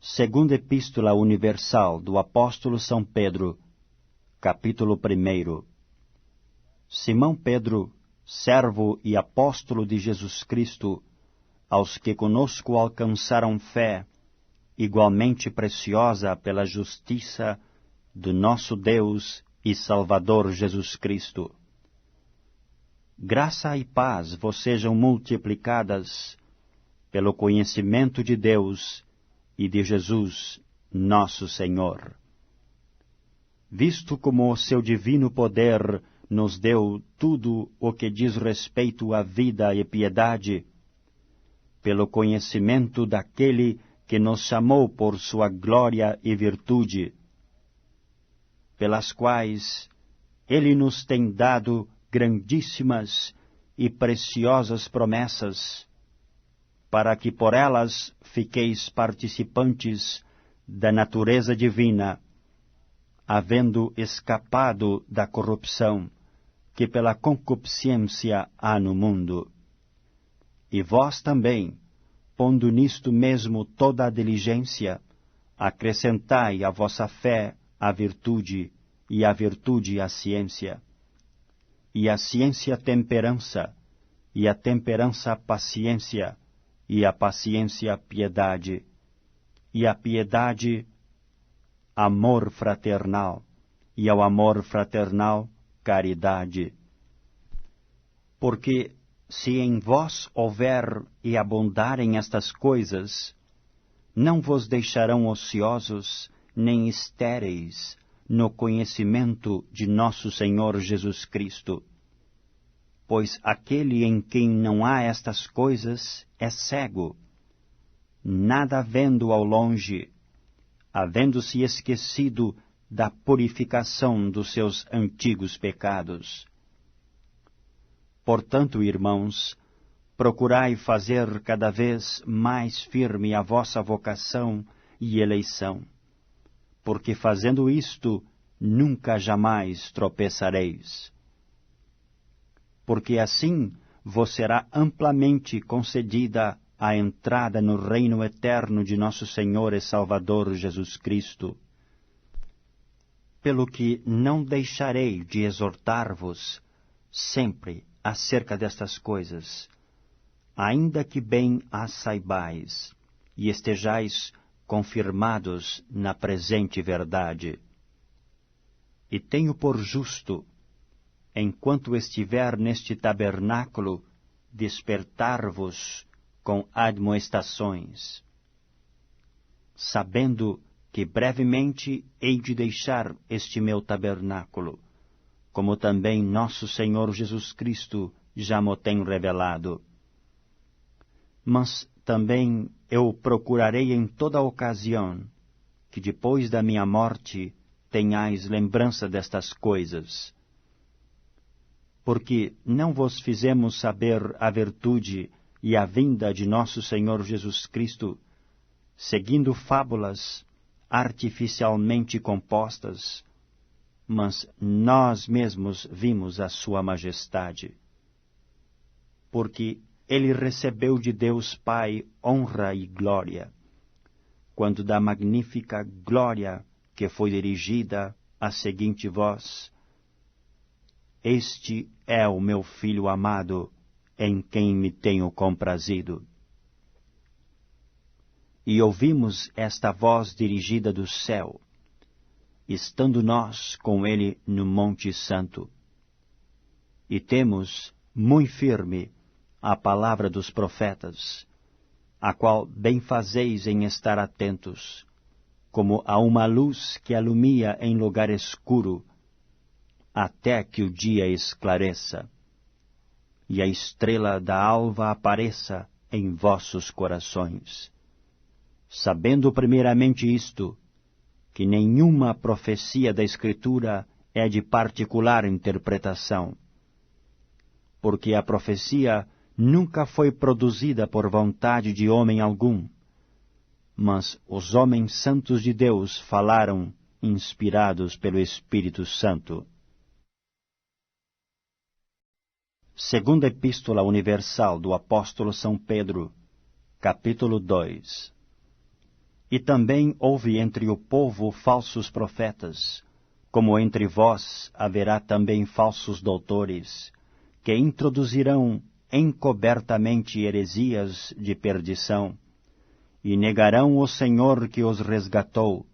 Segunda Epístola Universal do Apóstolo São Pedro, capítulo 1. Simão Pedro, servo e apóstolo de Jesus Cristo, aos que conosco alcançaram fé, igualmente preciosa pela justiça do nosso Deus e Salvador Jesus Cristo. Graça e paz vos sejam multiplicadas pelo conhecimento de Deus e de Jesus, nosso Senhor. Visto como o seu divino poder nos deu tudo o que diz respeito à vida e piedade, pelo conhecimento daquele que nos chamou por sua glória e virtude, pelas quais ele nos tem dado grandíssimas e preciosas promessas, para que por elas fiqueis participantes da natureza divina, havendo escapado da corrupção que pela concupiscência há no mundo. E vós também, pondo nisto mesmo toda a diligência, acrescentai à vossa fé a virtude, e à virtude a ciência, e a ciência temperança, e a temperança paciência, e a paciência piedade, e a piedade amor fraternal, e ao amor fraternal caridade. Porque se em vós houver e abundarem estas coisas, não vos deixarão ociosos nem estéreis no conhecimento de nosso Senhor Jesus Cristo. Pois aquele em quem não há estas coisas é cego, nada vendo ao longe, havendo-se esquecido da purificação dos seus antigos pecados. Portanto, irmãos, procurai fazer cada vez mais firme a vossa vocação e eleição, porque fazendo isto, nunca jamais tropeçareis. Porque assim vos será amplamente concedida a entrada no reino eterno de nosso Senhor e Salvador Jesus Cristo. Pelo que não deixarei de exortar-vos sempre acerca destas coisas, ainda que bem as saibais, e estejais confirmados na presente verdade. E tenho por justo, enquanto estiver neste tabernáculo, despertar-vos com admoestações, sabendo que brevemente hei de deixar este meu tabernáculo, como também nosso Senhor Jesus Cristo já mo tem revelado. Mas também eu procurarei em toda ocasião que depois da minha morte tenhais lembrança destas coisas, porque não vos fizemos saber a virtude e a vinda de nosso Senhor Jesus Cristo, seguindo fábulas artificialmente compostas, mas nós mesmos vimos a sua majestade. Porque ele recebeu de Deus Pai honra e glória, quando da magnífica glória que foi dirigida à seguinte voz: Este é o meu Filho amado, em quem me tenho comprazido. E ouvimos esta voz dirigida do céu, estando nós com ele no Monte Santo. E temos muito firme a palavra dos profetas, a qual bem fazeis em estar atentos, como a uma luz que alumia em lugar escuro, até que o dia esclareça, e a estrela da alva apareça em vossos corações. Sabendo primeiramente isto, que nenhuma profecia da Escritura é de particular interpretação, porque a profecia nunca foi produzida por vontade de homem algum, mas os homens santos de Deus falaram, inspirados pelo Espírito Santo. Segunda Epístola Universal do Apóstolo São Pedro, capítulo 2. E também houve entre o povo falsos profetas, como entre vós haverá também falsos doutores, que introduzirão encobertamente heresias de perdição, e negarão o Senhor que os resgatou,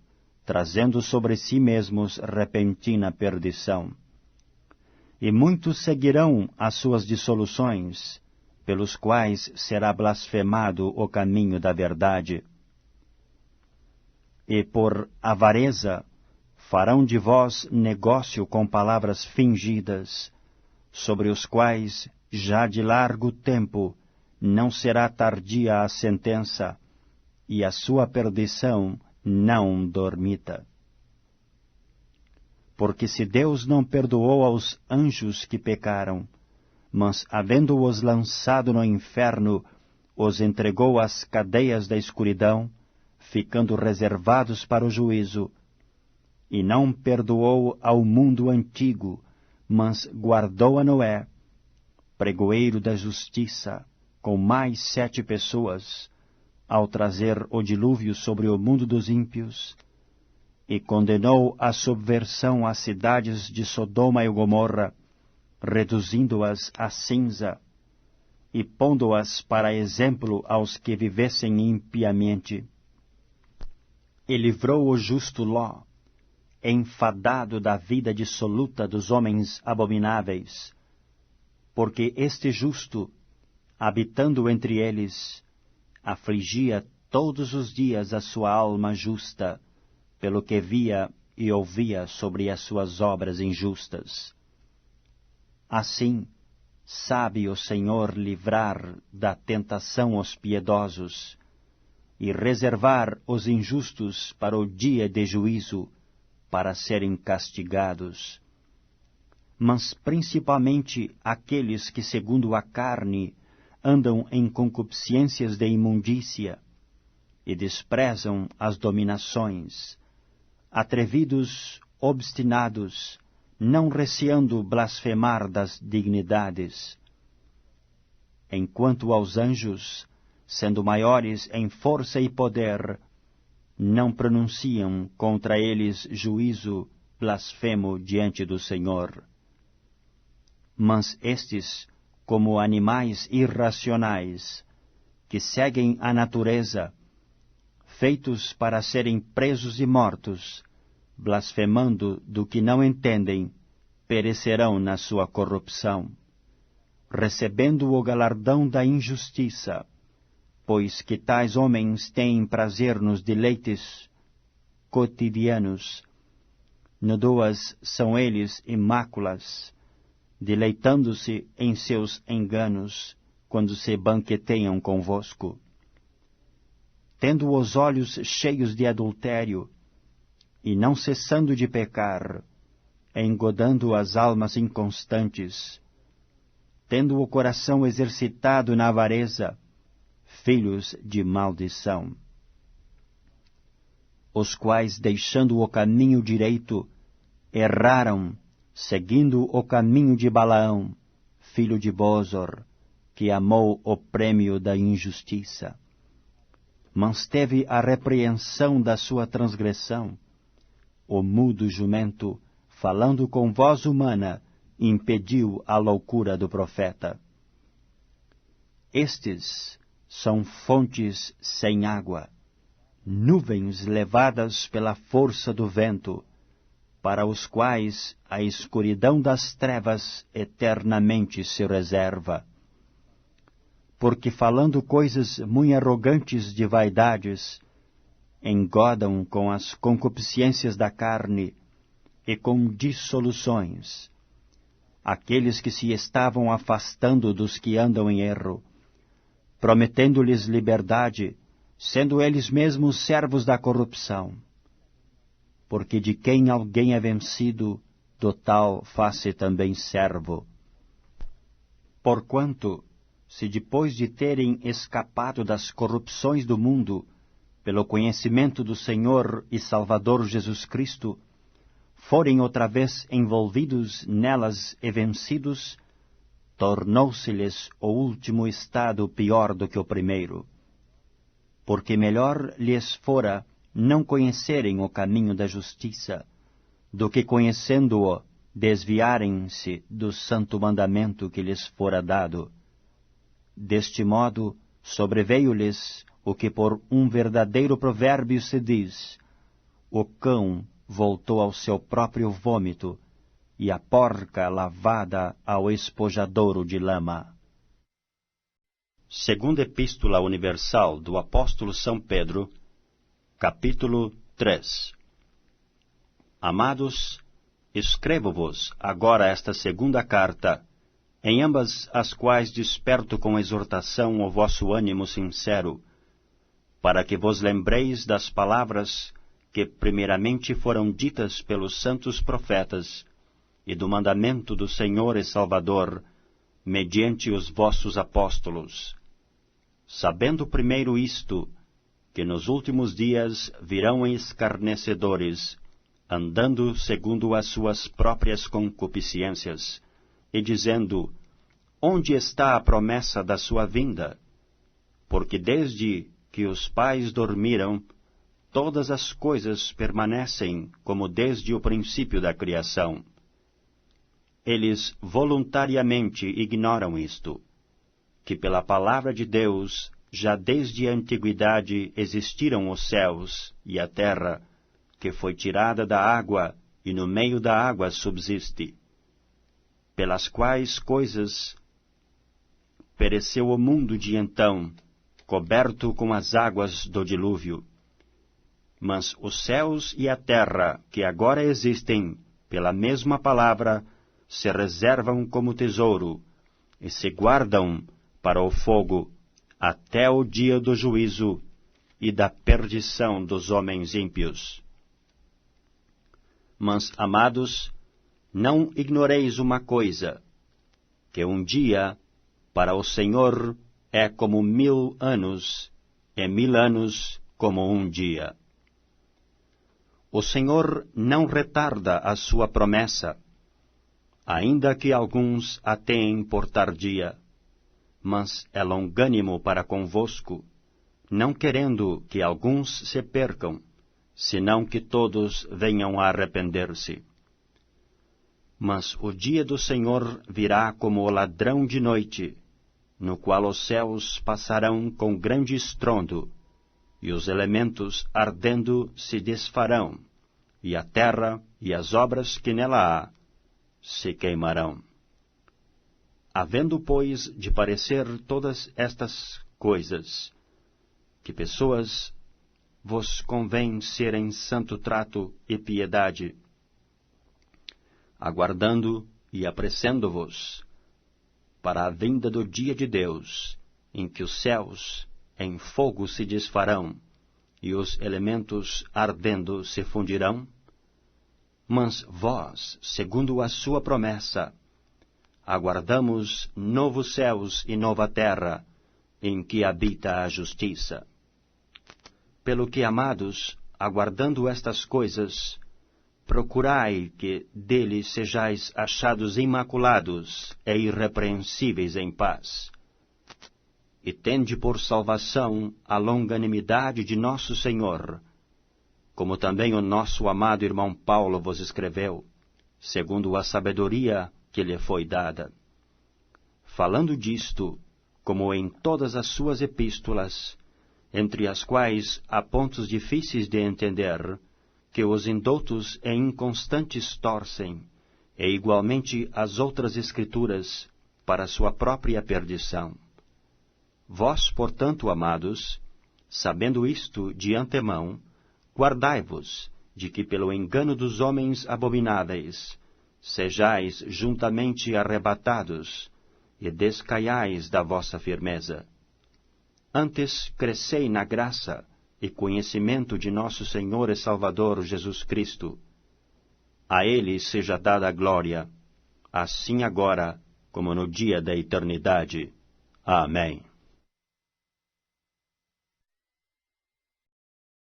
trazendo sobre si mesmos repentina perdição. E muitos seguirão as suas dissoluções, pelos quais será blasfemado o caminho da verdade. E por avareza farão de vós negócio com palavras fingidas, sobre os quais já de largo tempo não será tardia a sentença, e a sua perdição não dormita. Porque se Deus não perdoou aos anjos que pecaram, mas, havendo-os lançado no inferno, os entregou às cadeias da escuridão, ficando reservados para o juízo, e não perdoou ao mundo antigo, mas guardou a Noé, pregoeiro da justiça, com mais 7 pessoas, ao trazer o dilúvio sobre o mundo dos ímpios, e condenou à subversão as cidades de Sodoma e Gomorra, reduzindo-as a cinza, e pondo-as para exemplo aos que vivessem impiamente. E livrou o justo Ló, enfadado da vida dissoluta dos homens abomináveis, porque este justo, habitando entre eles, afligia todos os dias a sua alma justa, pelo que via e ouvia sobre as suas obras injustas. Assim, sabe o Senhor livrar da tentação os piedosos, e reservar os injustos para o dia de juízo, para serem castigados. Mas principalmente aqueles que, segundo a carne, andam em concupiscências de imundícia, e desprezam as dominações, atrevidos, obstinados, não receando blasfemar das dignidades. Enquanto aos anjos, sendo maiores em força e poder, não pronunciam contra eles juízo blasfemo diante do Senhor. Mas estes, como animais irracionais, que seguem a natureza, feitos para serem presos e mortos, blasfemando do que não entendem, perecerão na sua corrupção, recebendo o galardão da injustiça, pois que tais homens têm prazer nos deleites cotidianos. Nodoas são eles e máculas, deleitando-se em seus enganos, quando se banqueteiam convosco. Tendo os olhos cheios de adultério, e não cessando de pecar, engodando as almas inconstantes, tendo o coração exercitado na avareza, filhos de maldição, os quais, deixando o caminho direito, erraram, seguindo o caminho de Balaão, filho de Bozor, que amou o prêmio da injustiça. Mas teve a repreensão da sua transgressão. O mudo jumento, falando com voz humana, impediu a loucura do profeta. Estes são fontes sem água, nuvens levadas pela força do vento, para os quais a escuridão das trevas eternamente se reserva. Porque falando coisas muito arrogantes de vaidades, engodam com as concupiscências da carne e com dissoluções aqueles que se estavam afastando dos que andam em erro, prometendo-lhes liberdade, sendo eles mesmos servos da corrupção. Porque de quem alguém é vencido, do tal faz-se também servo. Porquanto, se depois de terem escapado das corrupções do mundo, pelo conhecimento do Senhor e Salvador Jesus Cristo, forem outra vez envolvidos nelas e vencidos, tornou-se-lhes o último estado pior do que o primeiro. porque melhor lhes fora não conhecerem o caminho da justiça, do que conhecendo-o, desviarem-se do santo mandamento que lhes fora dado. Deste modo, sobreveio-lhes o que por um verdadeiro provérbio se diz: o cão voltou ao seu próprio vômito, e a porca lavada ao espojadouro de lama. Segunda Epístola Universal do Apóstolo São Pedro, capítulo 3. Amados, escrevo-vos agora esta segunda carta, em ambas as quais desperto com exortação o vosso ânimo sincero, para que vos lembreis das palavras que primeiramente foram ditas pelos santos profetas, e do mandamento do Senhor e Salvador, mediante os vossos apóstolos. Sabendo primeiro isto, que nos últimos dias virão escarnecedores, andando segundo as suas próprias concupiscências, e dizendo: onde está a promessa da sua vinda? Porque desde que os pais dormiram, todas as coisas permanecem como desde o princípio da criação. Eles voluntariamente ignoram isto, que pela palavra de Deus já desde a antiguidade existiram os céus e a terra, que foi tirada da água e no meio da água subsiste, pelas quais coisas pereceu o mundo de então, coberto com as águas do dilúvio. Mas os céus e a terra, que agora existem, pela mesma palavra, se reservam como tesouro, e se guardam para o fogo, até o dia do juízo e da perdição dos homens ímpios. Mas, amados, não ignoreis uma coisa, que um dia, para o Senhor, é como 1000 anos, e 1000 anos como um dia. O Senhor não retarda a sua promessa, ainda que alguns a tenham por tardia, mas é longânimo para convosco, não querendo que alguns se percam, senão que todos venham a arrepender-se. Mas o dia do Senhor virá como o ladrão de noite, no qual os céus passarão com grande estrondo, e os elementos ardendo se desfarão, e a terra e as obras que nela há se queimarão. Havendo, pois, de parecer todas estas coisas, que pessoas vos convém ser em santo trato e piedade, aguardando e apressando-vos para a vinda do dia de Deus, em que os céus em fogo se desfarão, e os elementos ardendo se fundirão? Mas vós, segundo a sua promessa, aguardamos novos céus e nova terra, em que habita a justiça. Pelo que, amados, aguardando estas coisas, procurai que dele sejais achados imaculados e irrepreensíveis em paz. E tende por salvação a longanimidade de nosso Senhor, como também o nosso amado irmão Paulo vos escreveu, segundo a sabedoria que lhe foi dada. Falando disto, como em todas as suas epístolas, entre as quais há pontos difíceis de entender, que os indoutos e inconstantes torcem, e igualmente as outras escrituras, para sua própria perdição. Vós, portanto, amados, sabendo isto de antemão, guardai-vos de que pelo engano dos homens abomináveis sejais juntamente arrebatados e descaiais da vossa firmeza. Antes crescei na graça e conhecimento de nosso Senhor e Salvador Jesus Cristo. A Ele seja dada a glória, assim agora como no dia da eternidade. Amém.